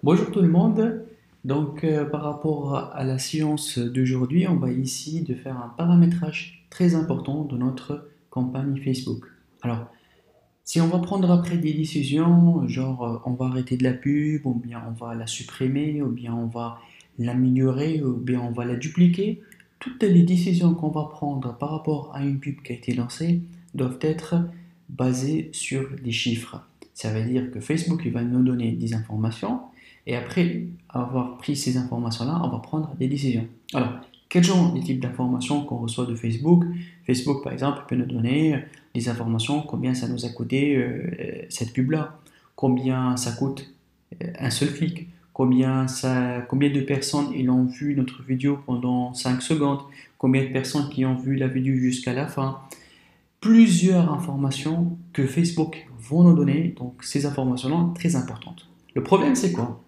Bonjour tout le monde. Par rapport à la séance d'aujourd'hui, on va ici de faire un paramétrage très important de notre campagne Facebook. Alors, si on va prendre après des décisions, on va arrêter de la pub, ou bien on va la supprimer, ou bien on va l'améliorer, ou bien on va la dupliquer, toutes les décisions qu'on va prendre par rapport à une pub qui a été lancée doivent être basées sur des chiffres. Ça veut dire que Facebook il va nous donner des informations et après avoir pris ces informations-là, on va prendre des décisions. Alors, quels sont les types d'informations qu'on reçoit de Facebook? Facebook, par exemple, peut nous donner des informations, combien ça nous a coûté cette pub-là, combien ça coûte un seul clic, combien de personnes ils ont vu notre vidéo pendant 5 secondes, combien de personnes qui ont vu la vidéo jusqu'à la fin. Plusieurs informations que Facebook vont nous donner, donc ces informations-là très importantes. Le problème c'est quoi?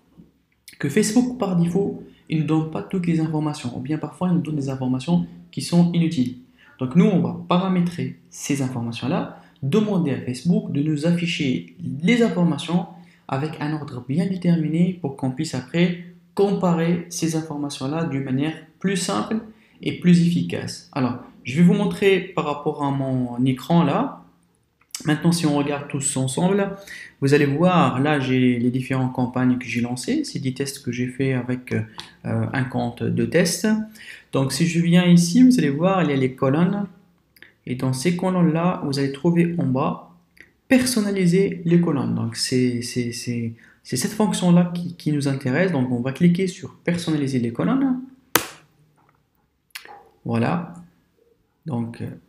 Que Facebook par défaut, il ne donne pas toutes les informations, ou bien parfois il nous donne des informations qui sont inutiles. Donc nous, on va paramétrer ces informations-là, demander à Facebook de nous afficher les informations avec un ordre bien déterminé pour qu'on puisse après comparer ces informations-là d'une manière plus simple et plus efficace. Alors, je vais vous montrer par rapport à mon écran là. Maintenant, si on regarde tous ensemble, vous allez voir, là j'ai les différentes campagnes que j'ai lancées, c'est des tests que j'ai fait avec un compte de test. Donc si je viens ici, vous allez voir, il y a les colonnes, et dans ces colonnes-là, vous allez trouver en bas, personnaliser les colonnes. Donc c'est cette fonction-là qui nous intéresse, donc on va cliquer sur personnaliser les colonnes, voilà.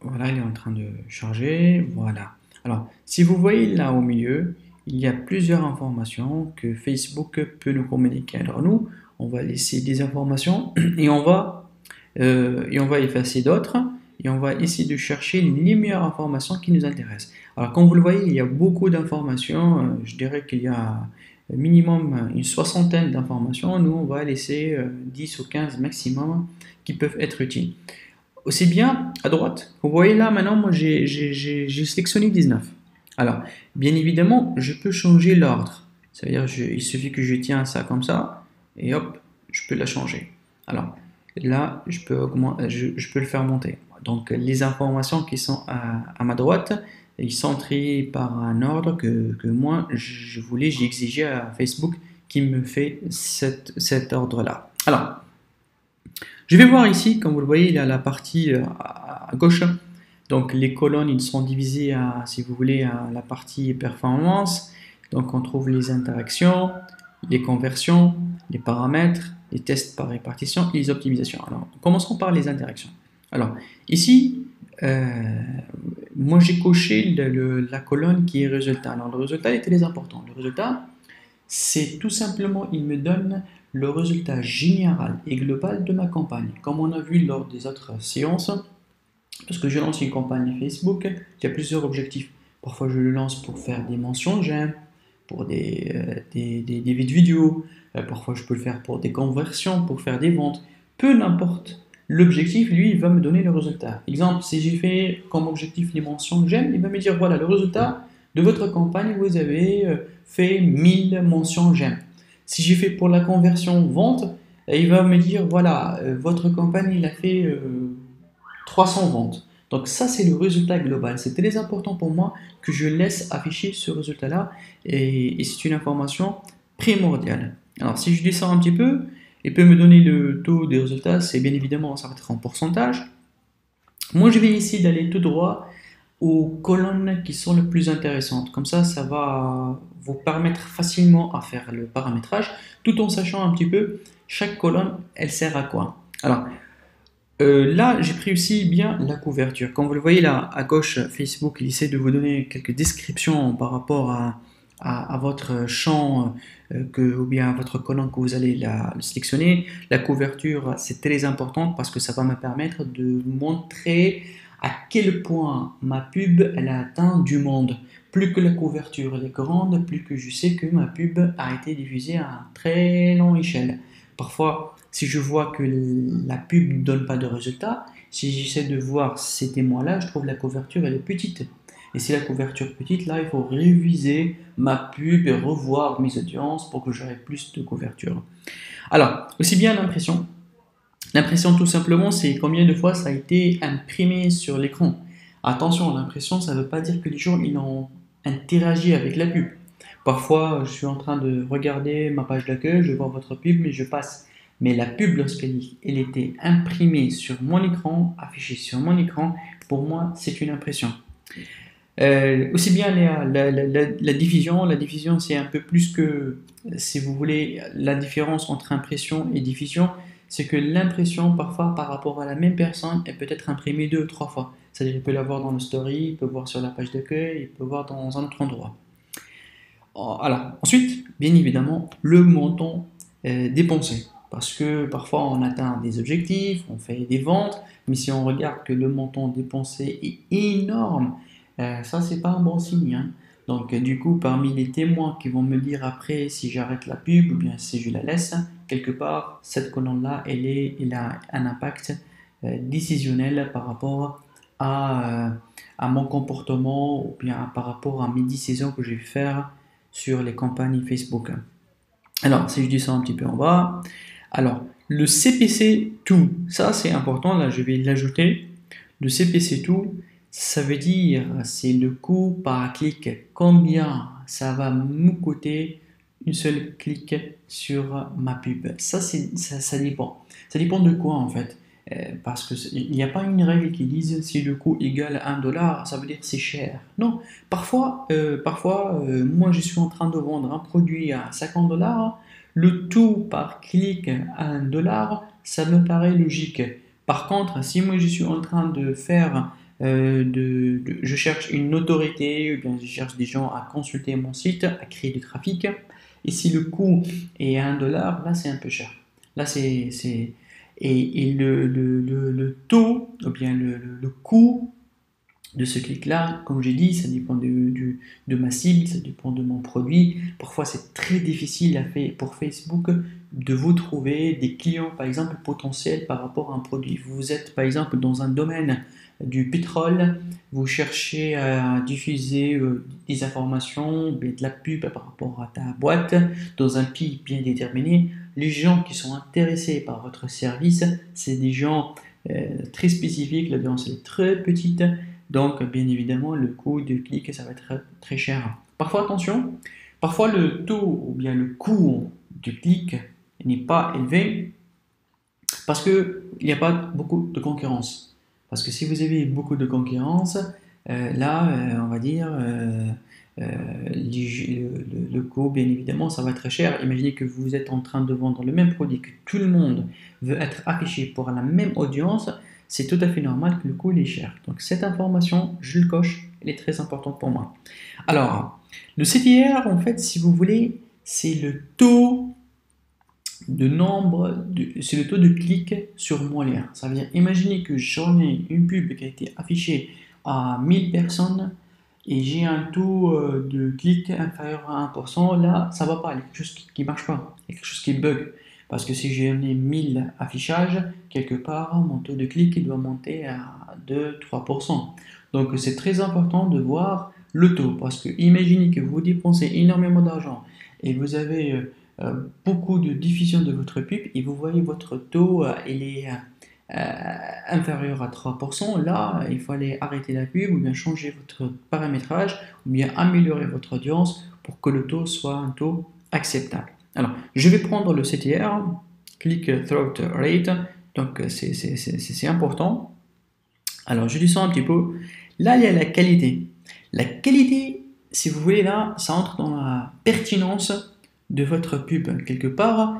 Voilà, il est en train de charger. Voilà. Alors, si vous voyez là au milieu, il y a plusieurs informations que Facebook peut nous communiquer. Alors nous, on va laisser des informations et on va effacer d'autres et on va essayer de chercher les meilleures informations qui nous intéressent. Alors, comme vous le voyez, il y a beaucoup d'informations. Je dirais qu'il y a minimum une soixantaine d'informations. Nous, on va laisser 10 ou 15 maximum qui peuvent être utiles. Aussi bien à droite, vous voyez là maintenant, moi j'ai sélectionné 19. Alors, bien évidemment, je peux changer l'ordre. C'est-à-dire, il suffit que je tiens ça comme ça, et hop, je peux la changer. Alors, là, je peux le faire monter. Donc, les informations qui sont à ma droite, ils sont triées par un ordre que moi, j'ai exigé à Facebook qui me fait cet ordre-là. Alors, je vais voir ici, comme vous le voyez, il y a la partie à gauche. Donc les colonnes, ils sont divisées à, si vous voulez, à la partie performance. Donc on trouve les interactions, les conversions, les paramètres, les tests par répartition et les optimisations. Alors, commençons par les interactions. Alors, ici, moi j'ai coché la colonne qui est résultat. Alors, le résultat est très important. Le résultat, c'est tout simplement, il me donne le résultat général et global de ma campagne. Comme on a vu lors des autres séances, parce que je lance une campagne Facebook, il y a plusieurs objectifs. Parfois, je le lance pour faire des mentions j'aime, pour des vidéos, parfois je peux le faire pour des conversions, pour faire des ventes. Peu n'importe. L'objectif, lui, il va me donner le résultat. Exemple, si j'ai fait comme objectif les mentions j'aime, il va me dire voilà, le résultat de votre campagne, vous avez fait 1000 mentions j'aime. Si j'ai fait pour la conversion vente, il va me dire voilà, votre campagne, il a fait 300 ventes. Donc ça, c'est le résultat global. C'est très important pour moi que je laisse afficher ce résultat-là et c'est une information primordiale. Alors si je descends un petit peu, il peut me donner le taux des résultats, c'est bien évidemment, ça va être en pourcentage. Moi, je vais essayer d'aller tout droit aux colonnes qui sont les plus intéressantes. Comme ça va vous permettre facilement à faire le paramétrage, tout en sachant un petit peu chaque colonne, elle sert à quoi. Alors, là, j'ai pris aussi bien la couverture. Comme vous le voyez là à gauche, Facebook il essaie de vous donner quelques descriptions par rapport à votre champ ou bien à votre colonne que vous allez le sélectionner. La couverture, c'est très important parce que ça va me permettre de montrer à quel point ma pub elle a atteint du monde. Plus que la couverture elle est grande, plus que je sais que ma pub a été diffusée à une très longue échelle. Parfois, si je vois que la pub ne donne pas de résultat, si j'essaie de voir ces témoins-là, je trouve la couverture elle est petite. Et si la couverture est petite, là, il faut réviser ma pub et revoir mes audiences pour que j'aurai plus de couverture. Alors, aussi bien l'impression. L'impression, tout simplement, c'est combien de fois ça a été imprimé sur l'écran. Attention, l'impression, ça ne veut pas dire que les gens ils ont interagi avec la pub. Parfois, je suis en train de regarder ma page d'accueil, je vois votre pub, mais je passe. Mais la pub, lorsqu'elle était imprimée sur mon écran, affichée sur mon écran, pour moi, c'est une impression. Aussi bien la diffusion. La diffusion, c'est un peu plus que, si vous voulez, la différence entre impression et diffusion, c'est que l'impression, parfois, par rapport à la même personne, elle peut être imprimée 2 ou 3 fois. C'est-à-dire, il peut la voir dans le story, il peut voir sur la page d'accueil, il peut voir dans un autre endroit. Alors, ensuite, bien évidemment, le montant dépensé. Parce que parfois, on atteint des objectifs, on fait des ventes, mais si on regarde que le montant dépensé est énorme, ça, c'est pas un bon signe, hein. Donc, du coup, parmi les témoins qui vont me dire après si j'arrête la pub ou bien si je la laisse, quelque part, cette colonne-là, elle a un impact décisionnel par rapport à mon comportement ou bien par rapport à mes décisions que je vais faire sur les campagnes Facebook. Alors, si je descends un petit peu en bas, alors le CPC tout, ça c'est important, là je vais l'ajouter. Le CPC tout, ça veut dire c'est le coût par clic. Combien ça va me coûter une seule clic sur ma pub. Ça dépend. Ça dépend de quoi en fait. Parce qu'il n'y a pas une règle qui dise si le coût égale 1 $, ça veut dire c'est cher. Non, parfois moi je suis en train de vendre un produit à 50 $, le tout par clic à 1 $, ça me paraît logique. Par contre, si moi je suis en train de faire, je cherche une autorité, ou bien je cherche des gens à consulter mon site, à créer du trafic, et si le coût est à 1 $, là c'est un peu cher. Là et le taux, ou bien le coût de ce clic-là, comme j'ai dit, ça dépend de ma cible, ça dépend de mon produit. Parfois, c'est très difficile à faire pour Facebook de vous trouver des clients, par exemple, potentiels par rapport à un produit. Vous êtes, par exemple, dans un domaine du pétrole, vous cherchez à diffuser des informations, de la pub par rapport à ta boîte, dans un pays bien déterminé. Les gens qui sont intéressés par votre service, c'est des gens très spécifiques, l'audience est très petite, donc bien évidemment le coût de clic ça va être très cher. Parfois attention, parfois le taux ou bien le coût du clic n'est pas élevé parce qu'il n'y a pas beaucoup de concurrence. Parce que si vous avez beaucoup de concurrence, on va dire le coût, bien évidemment, ça va être très cher. Imaginez que vous êtes en train de vendre le même produit, que tout le monde veut être affiché pour la même audience, c'est tout à fait normal que le coût est cher. Donc cette information, je le coche, elle est très importante pour moi. Alors, le CTR, en fait, si vous voulez, c'est le taux c'est le taux de clics sur mon lien. Ça veut dire, imaginez que j'en ai une pub qui a été affichée à 1000 personnes et j'ai un taux de clic inférieur à 1%, là, ça va pas, il y a quelque chose qui marche pas, il y a quelque chose qui bug. Parce que si j'ai 1000 affichages, quelque part, mon taux de clic il doit monter à 2-3%. Donc c'est très important de voir le taux, parce que imaginez que vous dépensez énormément d'argent et vous avez beaucoup de diffusion de votre pub et vous voyez votre taux, il est inférieur à 3%, là, il faut aller arrêter la pub ou bien changer votre paramétrage ou bien améliorer votre audience pour que le taux soit un taux acceptable. Alors, je vais prendre le CTR, Click-Through Rate, donc c'est important. Alors, je descends un petit peu. Là, il y a la qualité. La qualité, si vous voulez, là, ça entre dans la pertinence de votre pub. Quelque part,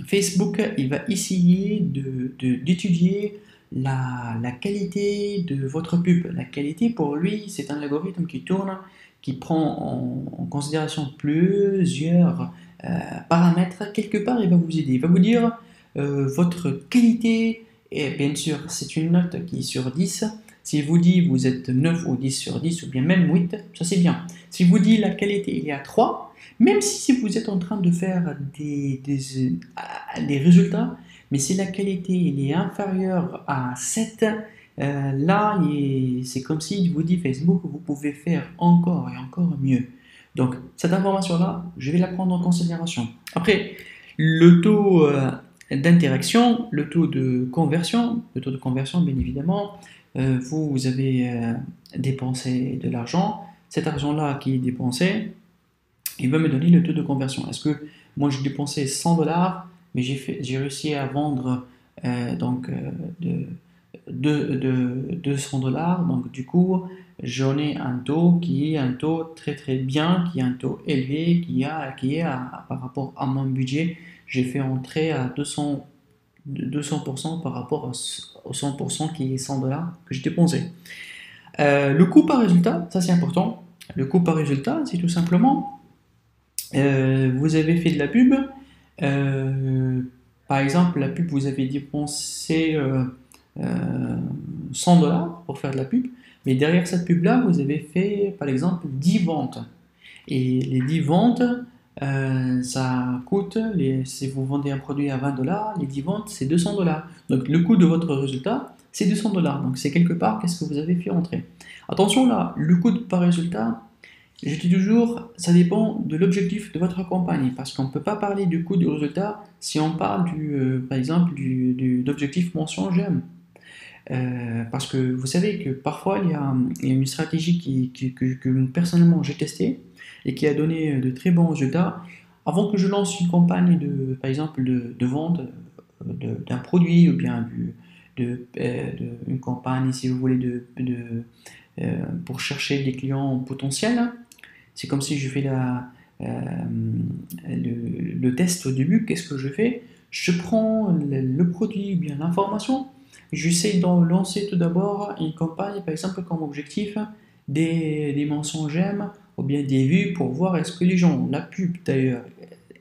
Facebook, il va essayer d'étudier la qualité de votre pub. La qualité, pour lui, c'est un algorithme qui tourne, qui prend en considération plusieurs paramètres. Quelque part, il va vous aider. Il va vous dire votre qualité, et bien sûr, c'est une note qui est sur 10. S'il vous dit vous êtes 9 ou 10 sur 10 ou bien même 8, ça c'est bien. S'il vous dit la qualité il est à 3, même si vous êtes en train de faire des résultats, mais si la qualité il est inférieure à 7, là, c'est comme si vous dit Facebook, vous pouvez faire encore et encore mieux. Donc, cette information-là, je vais la prendre en considération. Après, le taux d'interaction, le taux de conversion, bien évidemment, vous avez dépensé de l'argent. Cet argent-là qui est dépensé, il va me donner le taux de conversion. Est-ce que moi, j'ai dépensé 100 dollars, mais j'ai réussi à vendre donc de 200 dollars. Donc, du coup, j'en ai un taux qui est un taux très très bien, qui est un taux élevé, qui est par rapport à mon budget. J'ai fait entrer à 200% par rapport au 100% qui est 100 dollars que j'ai dépensé. Le coût par résultat, ça c'est important. Le coût par résultat, c'est tout simplement, vous avez fait de la pub. euh, Par exemple, la pub, vous avez dépensé 100 dollars pour faire de la pub, mais derrière cette pub-là, vous avez fait, par exemple, 10 ventes. Et les 10 ventes, ça coûte, si vous vendez un produit à 20 dollars, les 10 ventes, c'est 200 dollars. Donc le coût de votre résultat, c'est 200 dollars. Donc c'est quelque part, qu'est-ce que vous avez fait entrer. Attention là, le coût par résultat, je dis toujours, ça dépend de l'objectif de votre campagne, parce qu'on ne peut pas parler du coût du résultat si on parle par exemple, d'objectif mention j'aime. Parce que vous savez que parfois il y a une stratégie que personnellement j'ai testée et qui a donné de très bons résultats. Avant que je lance une campagne par exemple, de vente d'un produit ou bien une campagne, si vous voulez, pour chercher des clients potentiels, c'est comme si je fais le test au début. Qu'est-ce que je fais? Je prends le produit ou bien l'information. J'essaie de lancer tout d'abord une campagne, par exemple, comme objectif des mentions j'aime ou bien des vues pour voir est-ce que les gens, la pub d'ailleurs,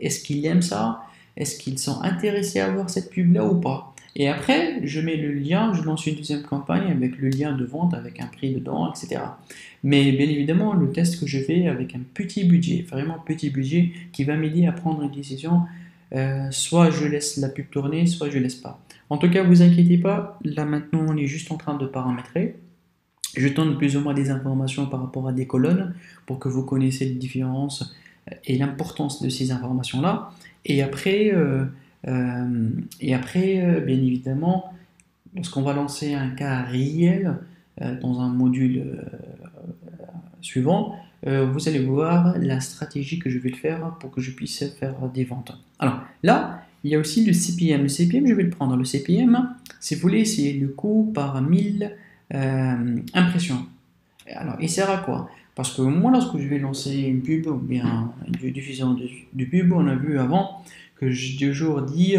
est-ce qu'ils aiment ça? Est-ce qu'ils sont intéressés à voir cette pub-là ou pas? Et après, je mets le lien, je lance une deuxième campagne avec le lien de vente, avec un prix dedans, etc. Mais bien évidemment, le test que je fais avec un petit budget, vraiment petit budget, qui va m'aider à prendre une décision, soit je laisse la pub tourner, soit je laisse pas. En tout cas, vous inquiétez pas, là maintenant on est juste en train de paramétrer. Je donne plus ou moins des informations par rapport à des colonnes pour que vous connaissiez les différences et l'importance de ces informations-là. Et après, bien évidemment, lorsqu'on va lancer un cas réel dans un module suivant, vous allez voir la stratégie que je vais faire pour que je puisse faire des ventes. Alors là, il y a aussi le CPM. Le CPM, je vais le prendre. Le CPM, si vous voulez, c'est le coût par 1000 impressions. Alors, il sert à quoi? Parce que moi, lorsque je vais lancer une pub ou bien une diffusion de pub, on a vu avant que j'ai toujours dit,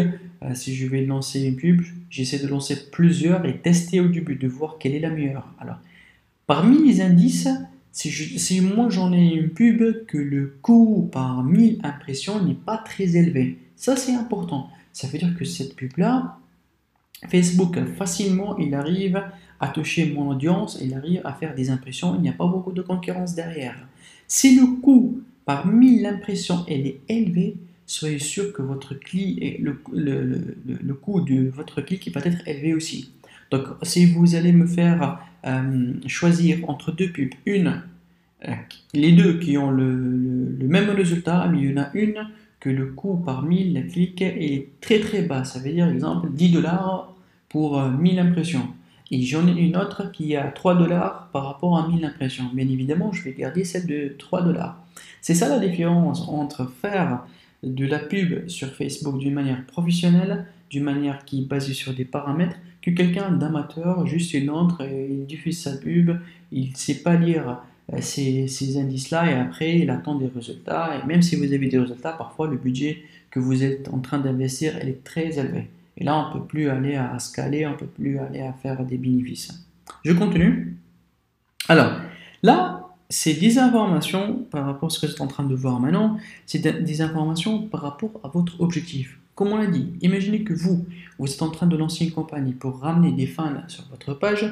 si je vais lancer une pub, j'essaie de lancer plusieurs et tester au début, de voir quelle est la meilleure. Alors, parmi les indices, si moi j'en ai une pub que le coût par 1000 impressions n'est pas très élevé, ça c'est important. Ça veut dire que cette pub-là, Facebook facilement, il arrive à toucher mon audience, il arrive à faire des impressions, il n'y a pas beaucoup de concurrence derrière. Si le coût par 1000 impressions elle est élevé, soyez sûr que votre clic et le coût de votre clic va être élevé aussi. Donc si vous allez me faire choisir entre deux pubs, les deux qui ont le même résultat, mais il y en a une que le coût par 1000 clics est très très bas. Ça veut dire, exemple, 10 dollars pour 1000 impressions. Et j'en ai une autre qui est à 3 dollars par rapport à 1000 impressions. Bien évidemment, je vais garder celle de 3 dollars. C'est ça la différence entre faire de la pub sur Facebook d'une manière professionnelle, d'une manière qui est basée sur des paramètres, que quelqu'un d'amateur, juste il entre et il diffuse sa pub, il ne sait pas lire ces indices-là et après il attend des résultats. Et même si vous avez des résultats, parfois le budget que vous êtes en train d'investir, elle est très élevé. Et là, on ne peut plus aller à scaler, on ne peut plus aller à faire des bénéfices. Je continue. Alors, là, c'est des informations par rapport à ce que vous êtes en train de voir maintenant, c'est des informations par rapport à votre objectif. Comme on l'a dit, imaginez que vous êtes en train de lancer une campagne pour ramener des fans sur votre page.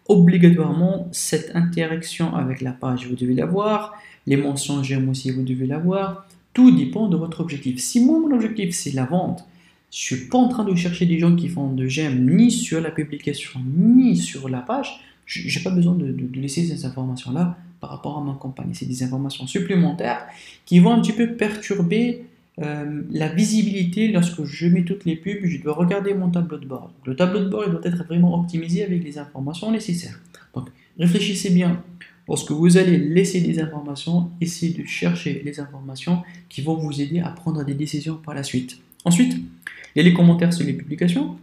Obligatoirement, cette interaction avec la page, vous devez l'avoir. Les mentions j'aime aussi, vous devez l'avoir. Tout dépend de votre objectif. Si moi, mon objectif, c'est la vente, Je suis pas en train de chercher des gens qui font de j'aime ni sur la publication ni sur la page. J'ai pas besoin de laisser ces informations-là par rapport à ma campagne. C'est des informations supplémentaires qui vont un petit peu perturber la visibilité. Lorsque je mets toutes les pubs, je dois regarder mon tableau de bord. Le tableau de bord il doit être vraiment optimisé avec les informations nécessaires. Donc réfléchissez bien. Lorsque vous allez laisser des informations, essayez de chercher les informations qui vont vous aider à prendre des décisions par la suite. Ensuite, il y a les commentaires sur les publications.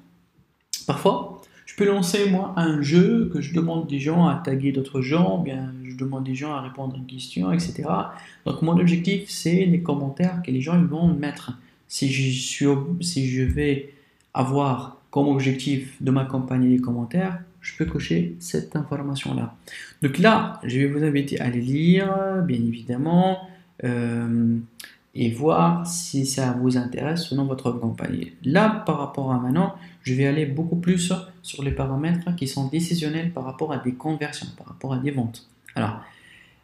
Parfois, je peux lancer moi un jeu que je demande des gens à taguer d'autres gens, bien je demande des gens à répondre à une question, etc. Donc mon objectif, c'est les commentaires que les gens ils vont mettre. Si je vais avoir comme objectif de m'accompagner les commentaires, je peux cocher cette information-là. Donc là, je vais vous inviter à les lire, bien évidemment. Et voir si ça vous intéresse selon votre campagne. Là, par rapport à maintenant, je vais aller beaucoup plus sur les paramètres qui sont décisionnels par rapport à des conversions, par rapport à des ventes.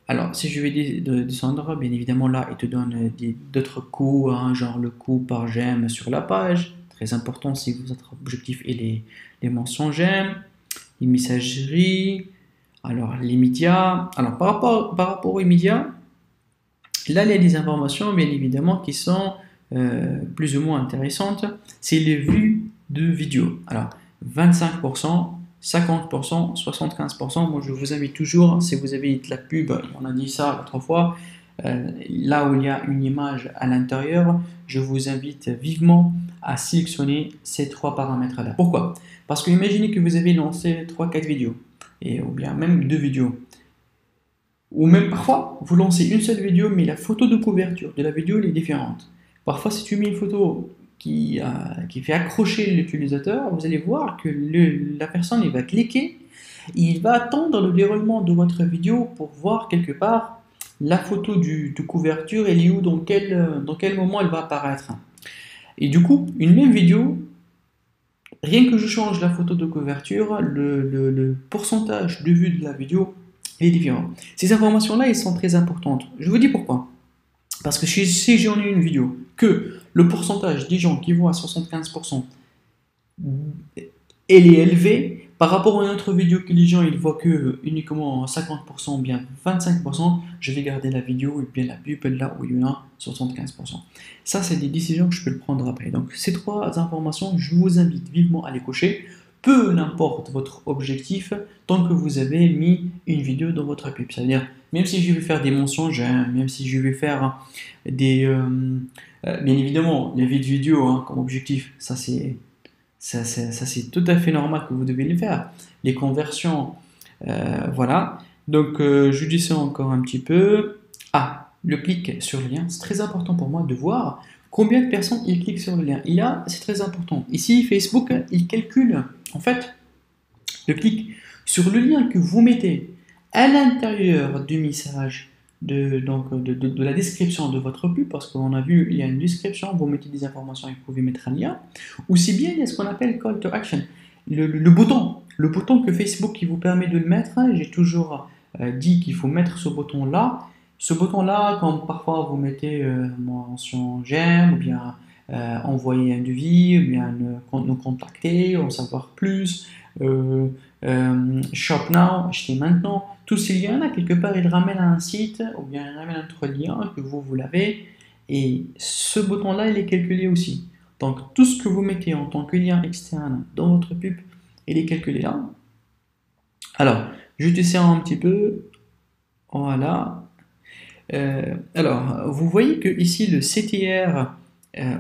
Alors si je vais descendre, bien évidemment là, il te donne d'autres coûts, hein, genre le coût par j'aime sur la page, très important si votre objectif est les mentions j'aime, les messageries, alors les médias. Alors par rapport aux médias, là, il y a des informations, bien évidemment, qui sont plus ou moins intéressantes. C'est les vues de vidéos. Alors, 25%, 50%, 75%. Moi, je vous invite toujours, si vous avez de la pub, on a dit ça l'autre fois, là où il y a une image à l'intérieur, je vous invite vivement à sélectionner ces trois paramètres-là. Pourquoi? Parce que imaginez que vous avez lancé 3-4 vidéos, ou bien même 2 vidéos. Ou même parfois, vous lancez une seule vidéo, mais la photo de couverture de la vidéo elle est différente. Parfois, si tu mets une photo qui fait accrocher l'utilisateur, vous allez voir que la personne il va cliquer, il va attendre le déroulement de votre vidéo pour voir quelque part la photo de couverture, elle est où, dans quel moment elle va apparaître. Et du coup, une même vidéo, rien que je change la photo de couverture, le pourcentage de vue de la vidéo est différent. Ces informations-là, elles sont très importantes. Je vous dis pourquoi. Parce que si j'en ai une vidéo, que le pourcentage des gens qui voient à 75%, elle est élevée, par rapport à une autre vidéo que les gens ils voient que uniquement 50% ou bien 25%, je vais garder la vidéo et bien la pub là où il y en a 75%. Ça, c'est des décisions que je peux le prendre après. Donc, ces trois informations, je vous invite vivement à les cocher. Peu n'importe votre objectif, tant que vous avez mis une vidéo dans votre pub. C'est-à-dire, même si je vais faire des mentions j'aime, même si je vais faire des... bien évidemment, les vidéos hein, comme objectif, ça c'est tout à fait normal que vous devez les faire. Les conversions, voilà. Donc, je dis ça encore un petit peu. Ah, le clic sur le lien, c'est très important pour moi de voir combien de personnes ils cliquent sur le lien. Et là, c'est très important. Ici, Facebook, il calcule, en fait, le clic sur le lien que vous mettez à l'intérieur du message de la description de votre pub, parce qu'on a vu, il y a une description, vous mettez des informations et vous pouvez mettre un lien, ou si bien il y a ce qu'on appelle call to action, le bouton que Facebook qui vous permet de le mettre. J'ai toujours dit qu'il faut mettre ce bouton-là. Ce bouton-là, comme parfois vous mettez mention j'aime, ou bien envoyer un devis, ou bien nous contacter, en savoir plus, shop now, acheter maintenant, tous ces liens-là, quelque part, ils ramènent à un site, ou bien ils ramènent à un autre lien que vous l'avez, et ce bouton-là, il est calculé aussi. Donc, tout ce que vous mettez en tant que lien externe dans votre pub, il est calculé là. Alors, je descends un petit peu, voilà. Alors, vous voyez que ici, le CTR,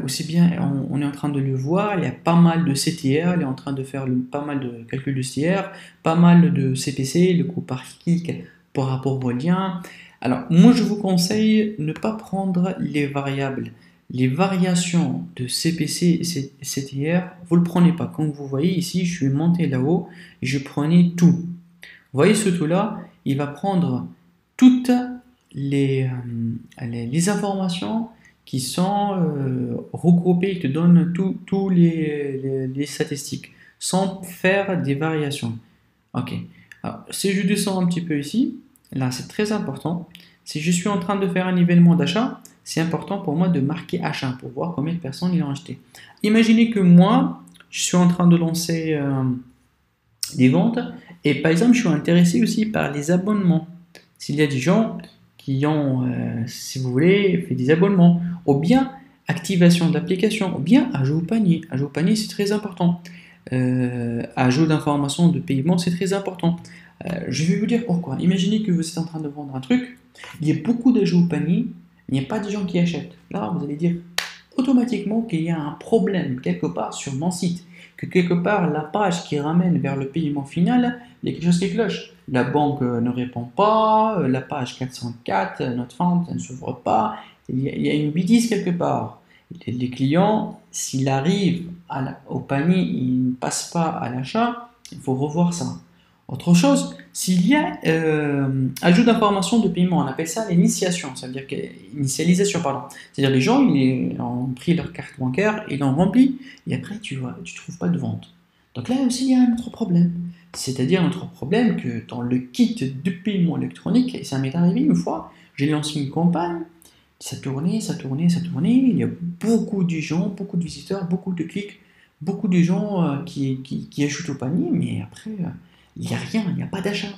aussi bien, on est en train de le voir, il y a pas mal de CTR, il est en train de faire pas mal de calculs de CTR, pas mal de CPC, le coût par clic par rapport au lien. Alors, moi, je vous conseille de ne pas prendre les variables. Les variations de CPC et CTR, vous ne le prenez pas. Comme vous voyez ici, je suis monté là-haut et je prenais tout. Vous voyez ce tout-là, il va prendre toutes les informations qui sont regroupées, il te donne tous les statistiques, sans faire des variations. Ok. Alors, si je descends un petit peu ici, là c'est très important, si je suis en train de faire un événement d'achat, c'est important pour moi de marquer achat pour voir combien de personnes ils ont acheté. Imaginez que moi, je suis en train de lancer des ventes et par exemple, je suis intéressé aussi par les abonnements. S'il y a des gens qui ont, si vous voulez, fait des abonnements, ou bien activation de l'application, ou bien ajout au panier. Ajout au panier, c'est très important. Ajout d'informations de paiement, c'est très important. Je vais vous dire pourquoi. Imaginez que vous êtes en train de vendre un truc, il y a beaucoup d'ajouts au panier, il n'y a pas de gens qui achètent. Là, vous allez dire automatiquement qu'il y a un problème quelque part sur mon site, que quelque part la page qui ramène vers le paiement final, il y a quelque chose qui cloche. La banque ne répond pas, la page 404, notre vente ne s'ouvre pas, il y a une bêtise quelque part. Les clients, s'il arrive au panier, il ne passe pas à l'achat, il faut revoir ça. Autre chose, s'il y a ajout d'informations de paiement, on appelle ça l'initiation, ça veut dire initialisation, pardon. C'est-à-dire les gens ils ont pris leur carte bancaire, ils l'ont rempli, et après tu trouves pas de vente. Donc là aussi il y a un autre problème. C'est-à-dire notre problème que dans le kit de paiement électronique, et ça m'est arrivé une fois, j'ai lancé une campagne, ça tournait, ça tournait, ça tournait, il y a beaucoup de gens, beaucoup de visiteurs, beaucoup de clics, beaucoup de gens qui ajoutent au panier, mais après, il n'y a rien, il n'y a pas d'achat.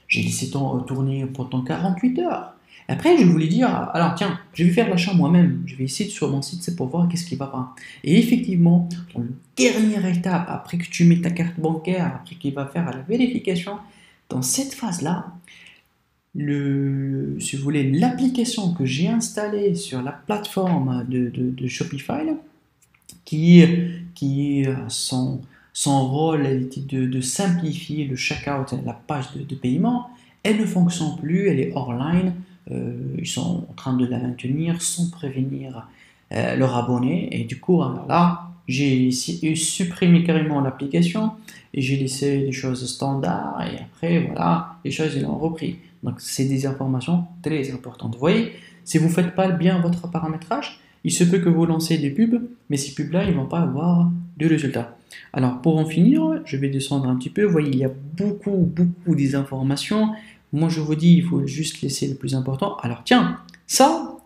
J'ai laissé tourner pendant 48 heures. Après, je voulais dire, alors tiens, je vais faire l'achat moi-même, je vais essayer sur mon site, c'est pour voir qu'est-ce qui va pas. Et effectivement, dans la dernière étape, après que tu mets ta carte bancaire, après qu'il va faire la vérification, dans cette phase-là, si vous voulez, l'application que j'ai installée sur la plateforme de Shopify, là, qui son rôle était de simplifier le checkout, la page de paiement, elle ne fonctionne plus, elle est hors-line, ils sont en train de la maintenir sans prévenir leurs abonnés, et du coup, alors là, j'ai supprimé carrément l'application, et j'ai laissé les choses standards, et après, voilà, les choses, ils ont repris. Donc, c'est des informations très importantes. Vous voyez, si vous ne faites pas bien votre paramétrage, il se peut que vous lancez des pubs, mais ces pubs-là, ils ne vont pas avoir de résultats. Alors, pour en finir, je vais descendre un petit peu. Vous voyez, il y a beaucoup des informations. Moi, je vous dis, il faut juste laisser le plus important. Alors, tiens, ça,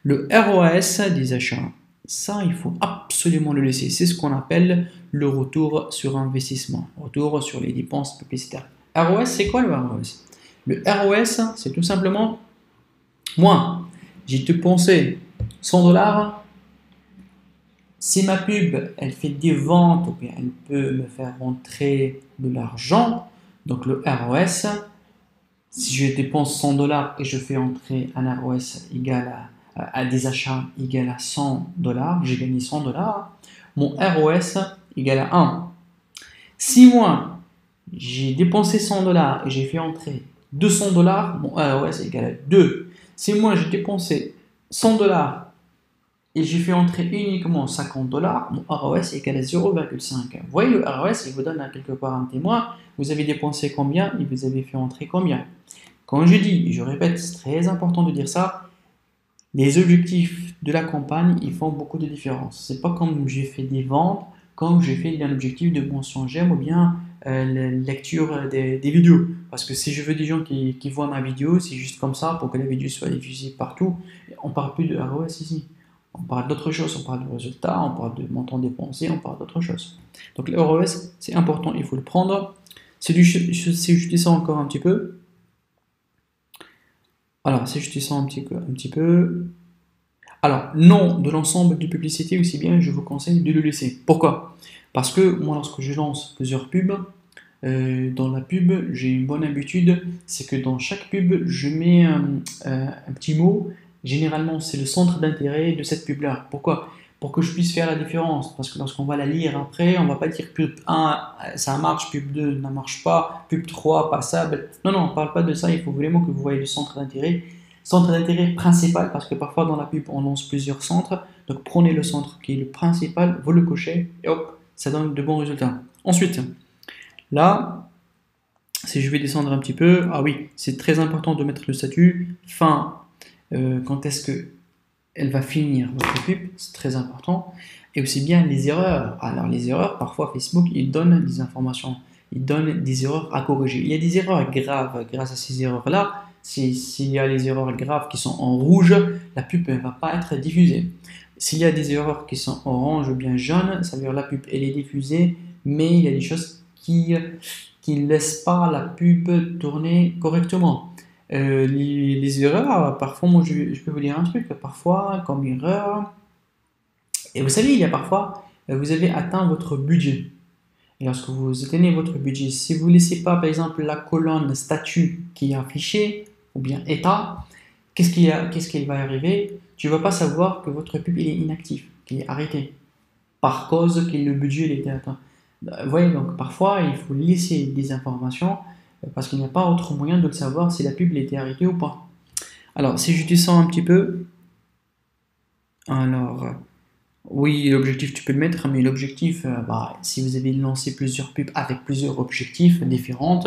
le ROAS des achats, ça, il faut absolument le laisser. C'est ce qu'on appelle le retour sur investissement, retour sur les dépenses publicitaires. ROS, c'est quoi le ROS? Le ROS, c'est tout simplement, moi, j'ai dépensé 100 dollars. Si ma pub, elle fait des ventes, ou bien elle peut me faire rentrer de l'argent, donc le ROS, si je dépense 100 dollars et je fais entrer un ROS égal à des achats égal à 100 dollars, j'ai gagné 100 dollars, mon ROS égal à 1. Si moi, j'ai dépensé 100 dollars et j'ai fait entrer 200 dollars, mon ROS égal à 2. Si moi, j'ai dépensé 100 dollars et j'ai fait entrer uniquement 50 dollars, mon ROS est égal à 0,5. Vous voyez, le ROS, il vous donne quelque part un témoin. Vous avez dépensé combien et vous avez fait entrer combien. Quand je dis, et je répète, c'est très important de dire ça, les objectifs de la campagne, ils font beaucoup de différence. C'est pas comme j'ai fait des ventes, comme j'ai fait un objectif de mention j'aime ou bien la lecture des vidéos. Parce que si je veux des gens qui voient ma vidéo, c'est juste comme ça pour que la vidéo soit diffusée partout. On parle plus de ROS ici. On parle d'autre chose, on parle de résultats, on parle de montant dépensé, on parle d'autre chose. Donc le ROS, c'est important, il faut le prendre. Si je descends encore un petit peu, alors si je descends un petit peu, alors non de l'ensemble de publicités aussi bien, je vous conseille de le laisser. Pourquoi? Parce que moi, lorsque je lance plusieurs pubs, dans la pub, j'ai une bonne habitude, c'est que dans chaque pub, je mets un petit mot. Généralement, c'est le centre d'intérêt de cette pub-là. Pourquoi? Pour que je puisse faire la différence. Parce que lorsqu'on va la lire après, on ne va pas dire pub 1, ça marche, pub 2 ne marche pas, pub 3, passable. Non, non, on ne parle pas de ça. Il faut vraiment que vous voyez le centre d'intérêt. Centre d'intérêt principal, parce que parfois dans la pub, on lance plusieurs centres. Donc prenez le centre qui est le principal, vous le cochez, et hop, ça donne de bons résultats. Ensuite, là, si je vais descendre un petit peu, ah oui, c'est très important de mettre le statut fin. Quand est-ce que elle va finir votre pub, c'est très important. Et aussi bien les erreurs. Alors les erreurs, parfois Facebook, il donne des informations, il donne des erreurs à corriger. Il y a des erreurs graves grâce à ces erreurs-là. S'il y a les erreurs graves qui sont en rouge, la pub ne va pas être diffusée. S'il y a des erreurs qui sont orange ou bien jaune, ça veut dire la pub elle est diffusée, mais il y a des choses qui ne laissent pas la pub tourner correctement. Les erreurs, parfois, moi je peux vous dire un truc, parfois comme erreur, et vous savez, il y a parfois, vous avez atteint votre budget. Et lorsque vous atteignez votre budget, si vous ne laissez pas, par exemple, la colonne statut qui est affichée, ou bien état, qu'est-ce qui va arriver? Tu ne vas pas savoir que votre pub il est inactif, qu'il est arrêté, par cause que le budget il était atteint. Vous voyez, donc parfois, il faut laisser des informations parce qu'il n'y a pas autre moyen de le savoir si la pub elle était arrêtée ou pas. Alors, si je descends un petit peu, alors, oui, l'objectif, tu peux le mettre, mais l'objectif, si vous avez lancé plusieurs pubs avec plusieurs objectifs différents,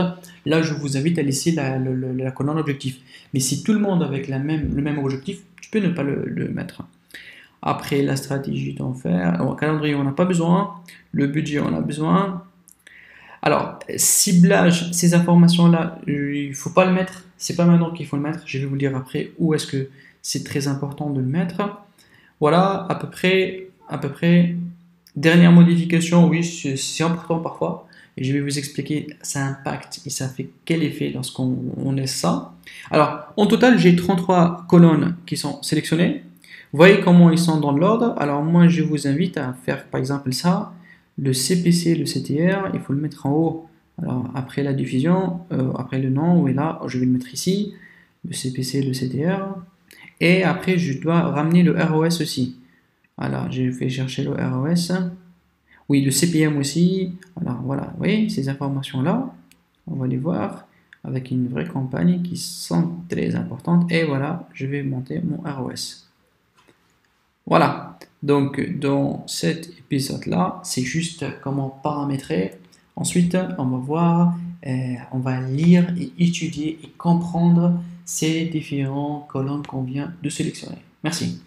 là, je vous invite à laisser la colonne objectif. Mais si tout le monde avec le même objectif, tu peux ne pas le mettre. Après, la stratégie d'en faire. Alors, calendrier, on n'a pas besoin. Le budget, on a besoin. Alors, ciblage, ces informations-là, il ne faut pas le mettre. C'est pas maintenant qu'il faut le mettre. Je vais vous le dire après où est-ce que c'est très important de le mettre. Voilà, à peu près. Dernière modification, oui, c'est important parfois. Et je vais vous expliquer, ça impacte et ça fait quel effet lorsqu'on laisse ça. Alors, en total, j'ai 33 colonnes qui sont sélectionnées. Vous voyez comment ils sont dans l'ordre. Alors, moi, je vous invite à faire, par exemple, ça. Le CPC, le CTR, il faut le mettre en haut. Alors, après la diffusion, après le nom, oui, là, je vais le mettre ici. Le CPC, le CTR. Et après, je dois ramener le ROS aussi. Alors, je vais chercher le ROS. Oui, le CPM aussi. Alors, voilà, vous voyez, ces informations-là, on va les voir avec une vraie campagne qui sont très importantes. Et voilà, je vais monter mon ROS. Voilà, donc dans cet épisode-là, c'est juste comment paramétrer. Ensuite, on va voir, on va lire et étudier et comprendre ces différentes colonnes qu'on vient de sélectionner. Merci.